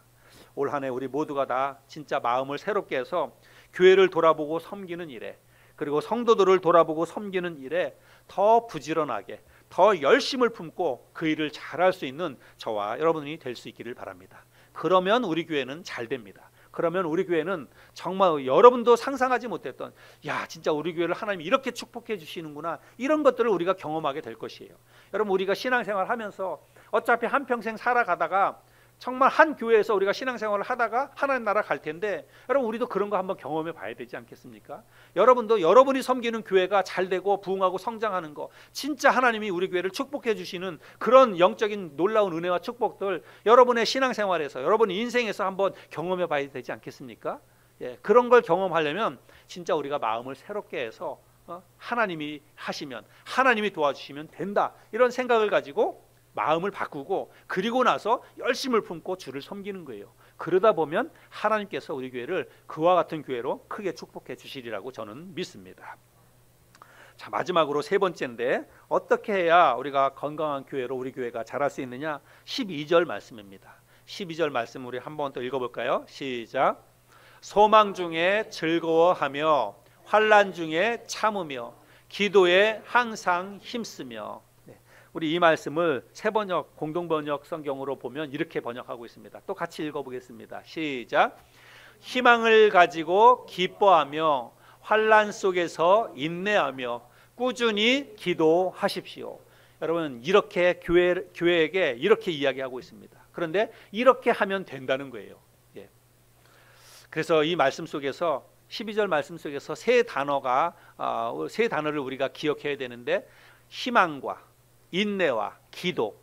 올 한 해 우리 모두가 다 진짜 마음을 새롭게 해서 교회를 돌아보고 섬기는 일에, 그리고 성도들을 돌아보고 섬기는 일에 더 부지런하게, 더 열심을 품고 그 일을 잘할 수 있는 저와 여러분이 될 수 있기를 바랍니다. 그러면 우리 교회는 잘 됩니다. 그러면 우리 교회는 정말 여러분도 상상하지 못했던, 야, 진짜 우리 교회를 하나님이 이렇게 축복해 주시는구나, 이런 것들을 우리가 경험하게 될 것이에요. 여러분, 우리가 신앙생활 하면서 어차피 한평생 살아가다가 정말 한 교회에서 우리가 신앙생활을 하다가 하나님 나라 갈 텐데, 여러분 우리도 그런 거 한번 경험해 봐야 되지 않겠습니까? 여러분도 여러분이 섬기는 교회가 잘 되고 부흥하고 성장하는 거, 진짜 하나님이 우리 교회를 축복해 주시는 그런 영적인 놀라운 은혜와 축복들 여러분의 신앙생활에서, 여러분의 인생에서 한번 경험해 봐야 되지 않겠습니까? 그런 걸 경험하려면 진짜 우리가 마음을 새롭게 해서 하나님이 하시면, 하나님이 도와주시면 된다, 이런 생각을 가지고 마음을 바꾸고, 그리고 나서 열심을 품고 주를 섬기는 거예요. 그러다 보면 하나님께서 우리 교회를 그와 같은 교회로 크게 축복해 주시리라고 저는 믿습니다. 자, 마지막으로 세 번째인데, 어떻게 해야 우리가 건강한 교회로 우리 교회가 자랄 수 있느냐? 12절 말씀입니다. 12절 말씀 우리 한번 더 읽어볼까요? 시작. 소망 중에 즐거워하며 환난 중에 참으며 기도에 항상 힘쓰며. 우리 이 말씀을 새번역 공동번역 성경으로 보면 이렇게 번역하고 있습니다. 또 같이 읽어보겠습니다. 시작. 희망을 가지고 기뻐하며 환난 속에서 인내하며 꾸준히 기도하십시오. 여러분, 이렇게 교회에게 이렇게 이야기하고 있습니다. 그런데 이렇게 하면 된다는 거예요. 그래서 이 말씀 속에서 12절 말씀 속에서 세 단어를 우리가 기억해야 되는데, 희망과 인내와 기도,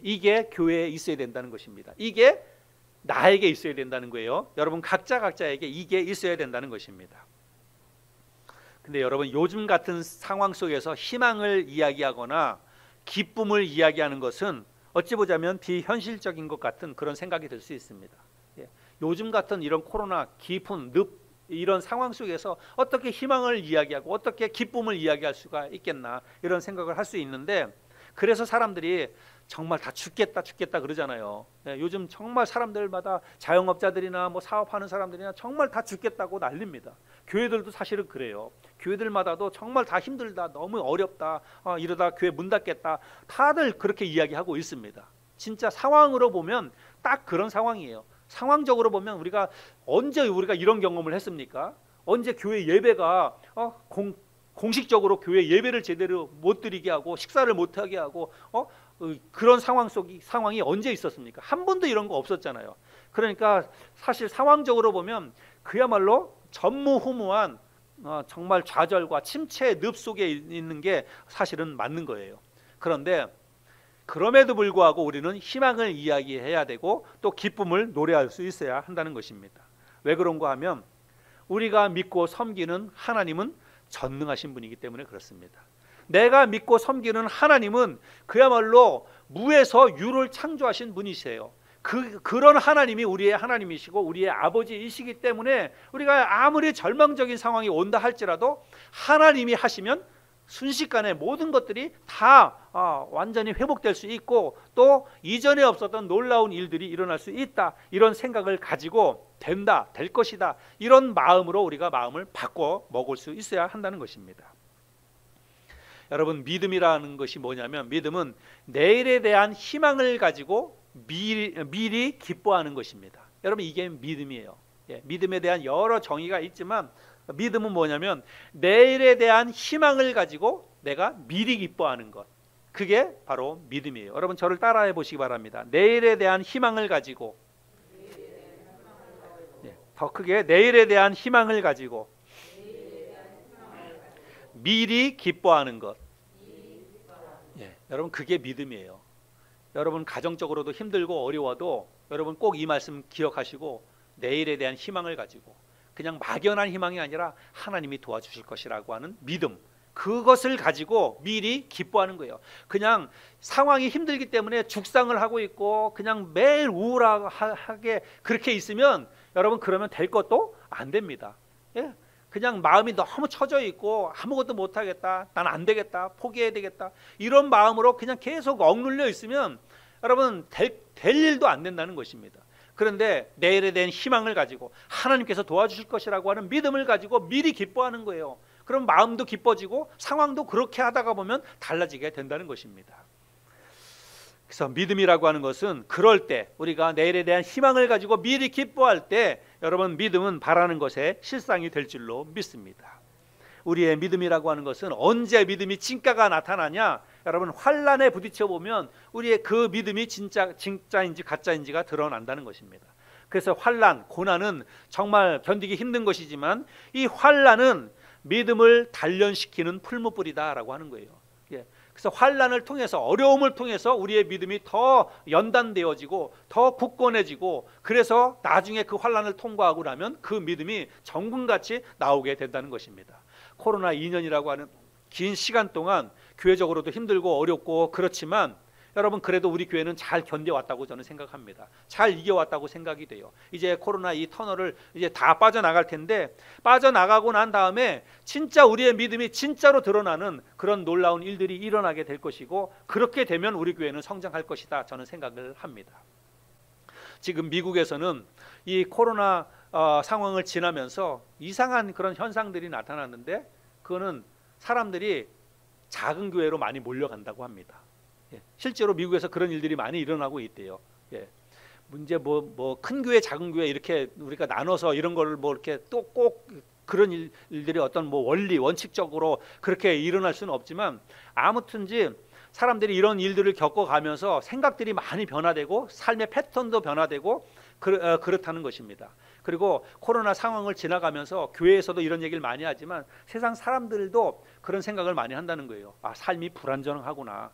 이게 교회에 있어야 된다는 것입니다. 이게 나에게 있어야 된다는 거예요. 여러분 각자에게 이게 있어야 된다는 것입니다. 근데 여러분, 요즘 같은 상황 속에서 희망을 이야기하거나 기쁨을 이야기하는 것은 어찌 보자면 비현실적인 것 같은 그런 생각이 들 수 있습니다. 요즘 같은 이런 코로나 깊은 늪, 이런 상황 속에서 어떻게 희망을 이야기하고 어떻게 기쁨을 이야기할 수가 있겠나, 이런 생각을 할 수 있는데, 그래서 사람들이 정말 다 죽겠다 그러잖아요. 요즘 정말 사람들마다, 자영업자들이나 뭐 사업하는 사람들이나 정말 다 죽겠다고 난립니다. 교회들도 사실은 그래요. 교회들마다도 정말 다 힘들다, 너무 어렵다, 이러다 교회 문 닫겠다, 다들 그렇게 이야기하고 있습니다. 진짜 상황으로 보면 딱 그런 상황이에요. 상황적으로 보면 언제 우리가 이런 경험을 했습니까? 언제 교회 예배가 공식적으로 교회 예배를 제대로 못 드리게 하고 식사를 못 하게 하고 그런 상황이 언제 있었습니까? 한 번도 이런 거 없었잖아요. 그러니까 사실 상황적으로 보면 그야말로 전무후무한 정말 좌절과 침체의 늪 속에 있는 게 사실은 맞는 거예요. 그런데 그럼에도 불구하고 우리는 희망을 이야기해야 되고 또 기쁨을 노래할 수 있어야 한다는 것입니다. 왜 그런가 하면 우리가 믿고 섬기는 하나님은 전능하신 분이기 때문에 그렇습니다. 내가 믿고 섬기는 하나님은 그야말로 무에서 유를 창조하신 분이세요. 그런 하나님이 우리의 하나님이시고 우리의 아버지이시기 때문에 우리가 아무리 절망적인 상황이 온다 할지라도 하나님이 하시면 순식간에 모든 것들이 다 완전히 회복될 수 있고, 또 이전에 없었던 놀라운 일들이 일어날 수 있다, 이런 생각을 가지고 된다, 될 것이다, 이런 마음으로 우리가 마음을 바꿔 먹을 수 있어야 한다는 것입니다. 여러분, 믿음이라는 것이 뭐냐면, 믿음은 내일에 대한 희망을 가지고 미리 기뻐하는 것입니다. 여러분, 이게 믿음이에요. 믿음에 대한 여러 정의가 있지만 믿음은 뭐냐면 내일에 대한 희망을 가지고 내가 미리 기뻐하는 것, 그게 바로 믿음이에요. 여러분, 저를 따라해 보시기 바랍니다. 내일에 대한 희망을 가지고, 더 크게, 내일에 대한 희망을 가지고 미리 기뻐하는 것. 여러분, 그게 믿음이에요. 여러분 가정적으로도 힘들고 어려워도 여러분 꼭 이 말씀 기억하시고, 내일에 대한 희망을 가지고, 그냥 막연한 희망이 아니라 하나님이 도와주실 것이라고 하는 믿음, 그것을 가지고 미리 기뻐하는 거예요. 그냥 상황이 힘들기 때문에 죽상을 하고 있고 그냥 매일 우울하게 그렇게 있으면 여러분 그러면 될 것도 안 됩니다. 예? 그냥 마음이 너무 처져 있고 아무것도 못하겠다, 난 안 되겠다, 포기해야 되겠다, 이런 마음으로 그냥 계속 억눌려 있으면 여러분 될 일도 안 된다는 것입니다. 그런데 내일에 대한 희망을 가지고 하나님께서 도와주실 것이라고 하는 믿음을 가지고 미리 기뻐하는 거예요. 그럼 마음도 기뻐지고 상황도 그렇게 하다가 보면 달라지게 된다는 것입니다. 그래서 믿음이라고 하는 것은 그럴 때 우리가 내일에 대한 희망을 가지고 미리 기뻐할 때 여러분 믿음은 바라는 것에 실상이 될 줄로 믿습니다. 우리의 믿음이라고 하는 것은 언제 믿음이 진가가 나타나냐? 여러분 환난에 부딪혀 보면 우리의 그 믿음이 진짜인지 가짜인지가 드러난다는 것입니다. 그래서 환난, 고난은 정말 견디기 힘든 것이지만 이 환난은 믿음을 단련시키는 풀무불이다라고 하는 거예요. 그래서 환난을 통해서 어려움을 통해서 우리의 믿음이 더 연단되어지고 더 굳건해지고 그래서 나중에 그 환난을 통과하고 나면 그 믿음이 정금같이 나오게 된다는 것입니다. 코로나 2년이라고 하는 긴 시간 동안 교회적으로도 힘들고 어렵고 그렇지만 여러분 그래도 우리 교회는 잘 견뎌왔다고 저는 생각합니다. 잘 이겨왔다고 생각이 돼요. 이제 코로나 이 터널을 이제 다 빠져나갈 텐데 빠져나가고 난 다음에 진짜 우리의 믿음이 진짜로 드러나는 그런 놀라운 일들이 일어나게 될 것이고 그렇게 되면 우리 교회는 성장할 것이다 저는 생각을 합니다. 지금 미국에서는 이 코로나 상황을 지나면서 이상한 그런 현상들이 나타났는데 그거는 사람들이 작은 교회로 많이 몰려간다고 합니다. 실제로 미국에서 그런 일들이 많이 일어나고 있대요. 문제 뭐 큰 교회, 작은 교회 이렇게 우리가 나눠서 이런 걸 뭐 이렇게 또 꼭 그런 일들이 어떤 뭐 원리 원칙적으로 그렇게 일어날 수는 없지만 아무튼지 사람들이 이런 일들을 겪어가면서 생각들이 많이 변화되고 삶의 패턴도 변화되고 그렇다는 것입니다. 그리고 코로나 상황을 지나가면서 교회에서도 이런 얘기를 많이 하지만 세상 사람들도 그런 생각을 많이 한다는 거예요. 아, 삶이 불안정하구나.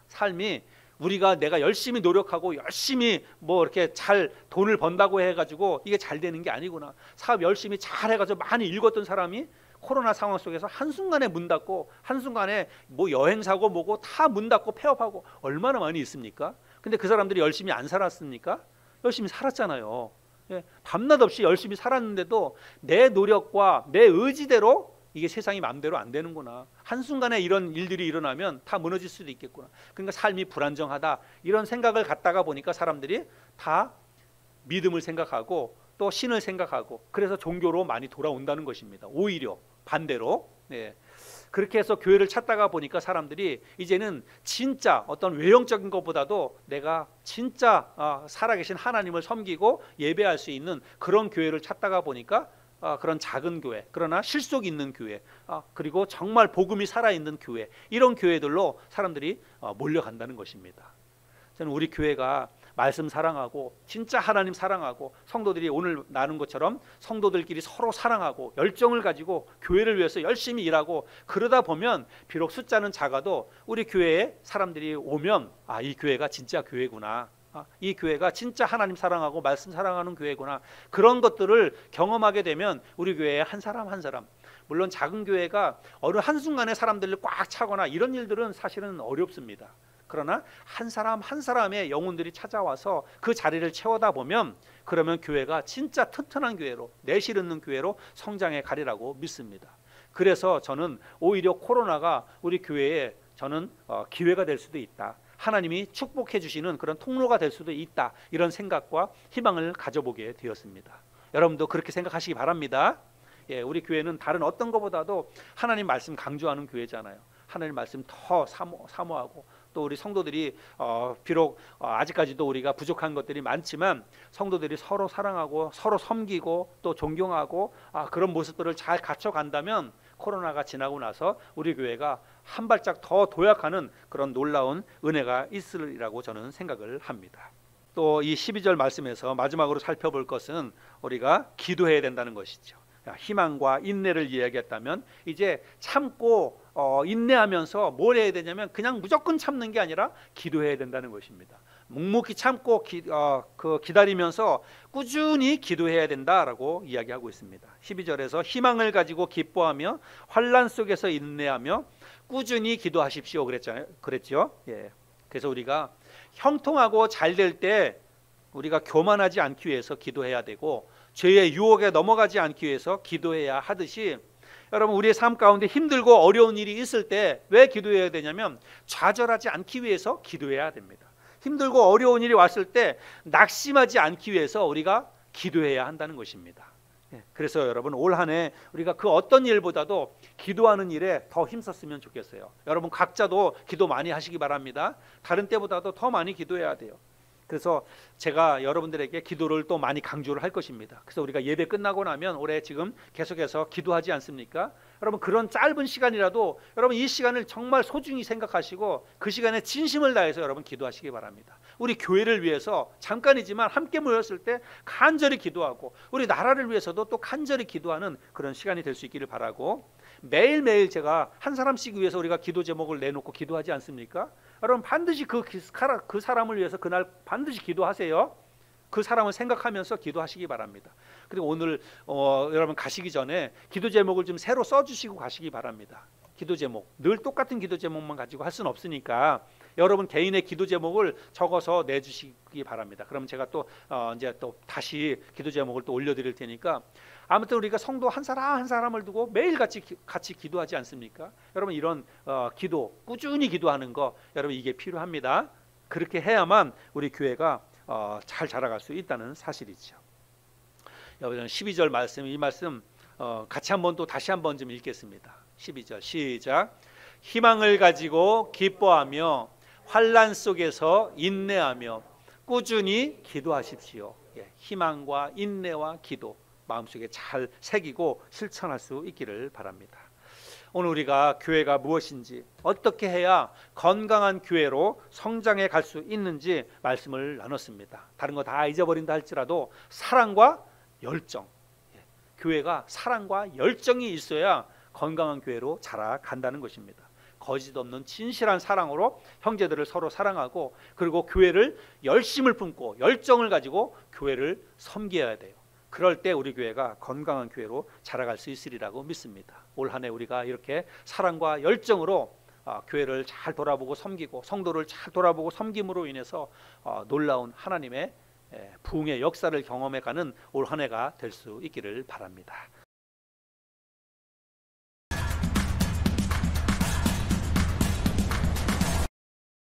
삶이 우리가 내가 열심히 노력하고 열심히 뭐 이렇게 잘 돈을 번다고 해가지고 이게 잘 되는 게 아니구나. 사업 열심히 잘 해가지고 많이 읽었던 사람이 코로나 상황 속에서 한순간에 문 닫고 한순간에 뭐 여행사고 뭐고 다 문 닫고 폐업하고 얼마나 많이 있습니까? 근데 그 사람들이 열심히 안 살았습니까? 열심히 살았잖아요. 밤낮 없이 열심히 살았는데도 내 노력과 내 의지대로 이게 세상이 마음대로 안 되는구나. 한순간에 이런 일들이 일어나면 다 무너질 수도 있겠구나. 그러니까 삶이 불안정하다. 이런 생각을 갖다가 보니까 사람들이 다 믿음을 생각하고 또 신을 생각하고 그래서 종교로 많이 돌아온다는 것입니다. 오히려 반대로. 그렇게 해서 교회를 찾다가 보니까 사람들이 이제는 진짜 어떤 외형적인 것보다도 내가 진짜 살아계신 하나님을 섬기고 예배할 수 있는 그런 교회를 찾다가 보니까 그런 작은 교회, 그러나 실속 있는 교회, 그리고 정말 복음이 살아있는 교회, 이런 교회들로 사람들이 몰려간다는 것입니다. 저는 우리 교회가 말씀 사랑하고 진짜 하나님 사랑하고 성도들이 오늘 나눈 것처럼 성도들끼리 서로 사랑하고 열정을 가지고 교회를 위해서 열심히 일하고 그러다 보면 비록 숫자는 작아도 우리 교회에 사람들이 오면 이 교회가 진짜 교회구나. 이 교회가 진짜 하나님 사랑하고 말씀 사랑하는 교회구나. 그런 것들을 경험하게 되면 우리 교회의 한 사람 한 사람, 물론 작은 교회가 어느 한순간에 사람들을 꽉 차거나 이런 일들은 사실은 어렵습니다. 그러나 한 사람 한 사람의 영혼들이 찾아와서 그 자리를 채워다 보면 그러면 교회가 진짜 튼튼한 교회로, 내실 있는 교회로 성장해 가리라고 믿습니다. 그래서 저는 오히려 코로나가 우리 교회에 저는 기회가 될 수도 있다. 하나님이 축복해 주시는 그런 통로가 될 수도 있다. 이런 생각과 희망을 가져보게 되었습니다. 여러분도 그렇게 생각하시기 바랍니다. 우리 교회는 다른 어떤 것보다도 하나님 말씀 강조하는 교회잖아요. 하나님 말씀 더 사모하고 또 우리 성도들이 비록 아직까지도 우리가 부족한 것들이 많지만 성도들이 서로 사랑하고 서로 섬기고 또 존경하고 그런 모습들을 잘 갖춰간다면 코로나가 지나고 나서 우리 교회가 한 발짝 더 도약하는 그런 놀라운 은혜가 있으리라고 저는 생각을 합니다. 또 이 12절 말씀에서 마지막으로 살펴볼 것은 우리가 기도해야 된다는 것이죠. 희망과 인내를 이야기했다면 이제 참고 인내하면서 뭘 해야 되냐면 그냥 무조건 참는 게 아니라 기도해야 된다는 것입니다. 묵묵히 참고 기다리면서 꾸준히 기도해야 된다라고 이야기하고 있습니다. 12절에서 희망을 가지고 기뻐하며 환난 속에서 인내하며 꾸준히 기도하십시오 그랬죠. 예. 그래서 우리가 형통하고 잘 될 때 우리가 교만하지 않기 위해서 기도해야 되고 죄의 유혹에 넘어가지 않기 위해서 기도해야 하듯이, 여러분 우리의 삶 가운데 힘들고 어려운 일이 있을 때 왜 기도해야 되냐면 좌절하지 않기 위해서 기도해야 됩니다. 힘들고 어려운 일이 왔을 때 낙심하지 않기 위해서 우리가 기도해야 한다는 것입니다. 그래서 여러분 올 한 해 우리가 그 어떤 일보다도 기도하는 일에 더 힘썼으면 좋겠어요. 여러분 각자도 기도 많이 하시기 바랍니다. 다른 때보다도 더 많이 기도해야 돼요. 그래서 제가 여러분들에게 기도를 또 많이 강조를 할 것입니다. 그래서 우리가 예배 끝나고 나면 올해 지금 계속해서 기도하지 않습니까? 여러분 그런 짧은 시간이라도 여러분 이 시간을 정말 소중히 생각하시고 그 시간에 진심을 다해서 여러분 기도하시기 바랍니다. 우리 교회를 위해서 잠깐이지만 함께 모였을 때 간절히 기도하고 우리 나라를 위해서도 또 간절히 기도하는 그런 시간이 될 수 있기를 바라고, 매일매일 제가 한 사람씩 위해서 우리가 기도 제목을 내놓고 기도하지 않습니까? 여러분 반드시 그 사람을 위해서 그날 반드시 기도하세요. 그 사람을 생각하면서 기도하시기 바랍니다. 그리고 오늘 여러분 가시기 전에 기도 제목을 좀 새로 써주시고 가시기 바랍니다. 기도 제목 늘 똑같은 기도 제목만 가지고 할 수는 없으니까 여러분 개인의 기도 제목을 적어서 내주시기 바랍니다. 그럼 제가 또 이제 또 다시 기도 제목을 또 올려드릴 테니까, 아무튼 우리가 성도 한 사람 한 사람을 두고 매일 같이 기도하지 않습니까? 여러분 이런 기도 꾸준히 기도하는 거 여러분 이게 필요합니다. 그렇게 해야만 우리 교회가 잘 자라갈 수 있다는 사실이죠. 여러분 12절 말씀, 이 말씀 같이 한번 또 다시 한번 좀 읽겠습니다. 12절 시작. 희망을 가지고 기뻐하며 환난 속에서 인내하며 꾸준히 기도하십시오. 희망과 인내와 기도 마음속에 잘 새기고 실천할 수 있기를 바랍니다. 오늘 우리가 교회가 무엇인지, 어떻게 해야 건강한 교회로 성장해 갈 수 있는지 말씀을 나눴습니다. 다른 거 다 잊어버린다 할지라도 사랑과 열정, 교회가 사랑과 열정이 있어야 건강한 교회로 자라간다는 것입니다. 거짓 없는 진실한 사랑으로 형제들을 서로 사랑하고, 그리고 교회를 열심을 품고 열정을 가지고 교회를 섬겨야 돼요. 그럴 때 우리 교회가 건강한 교회로 자라갈 수 있으리라고 믿습니다. 올 한 해 우리가 이렇게 사랑과 열정으로 교회를 잘 돌아보고 섬기고 성도를 잘 돌아보고 섬김으로 인해서 놀라운 하나님의 부흥의 역사를 경험해가는 올 한 해가 될 수 있기를 바랍니다.